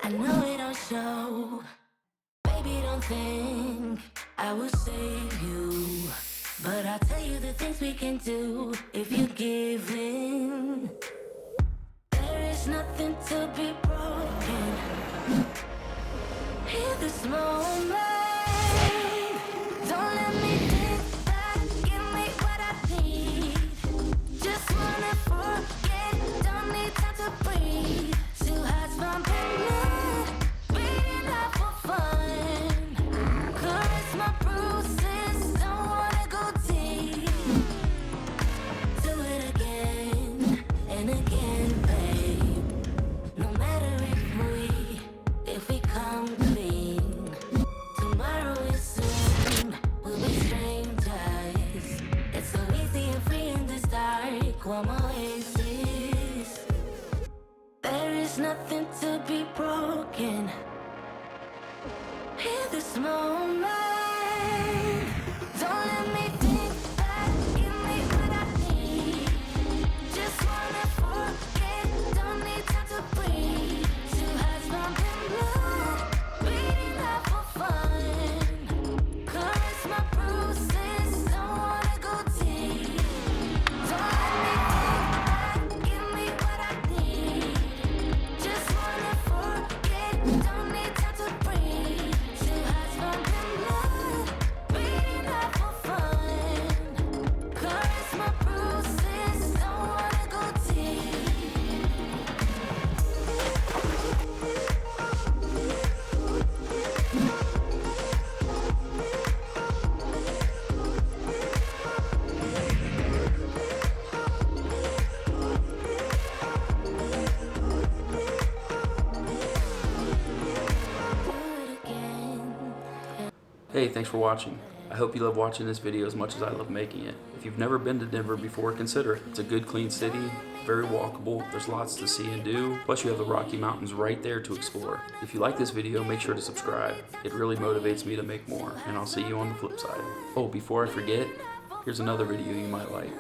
I know it don't show. Baby, don't think I will save you, but I'll tell you the things we can do if you give in. There is nothing to be broken. Hear this moment. Don't let me think back. Give me what I need. Just wanna forget. Don't need time to breathe. Two hearts bumping blood, beating up for fun. Caress my bruises. Don't wanna go deep. Do it again and again, babe. No matter if we come clean, tomorrow is soon. We'll be strangers. It's so easy and free in this dark warm oasis. There is nothing to be broken. Hear this moment. Don't let me think back. Give me what I need. Just wanna forget. Don't need time to breathe. Two hearts bumping blood, beating up for fun. Caress my bruises. Don't wanna go deep. Don't let me think back. Give me what I need. Just wanna forget. Don't need time to breathe. Two hearts bumping blood, beating up for fun. Caress my bruises. Don't wanna go deep. Do it again. Hey, thanks for watching. I hope you love watching this video as much as I love making it. If you've never been to Denver before, consider it. It's a good, clean city, very walkable, there's lots to see and do, plus you have the Rocky Mountains right there to explore. If you like this video, make sure to subscribe. It really motivates me to make more, and I'll see you on the flip side. Oh, before I forget, here's another video you might like.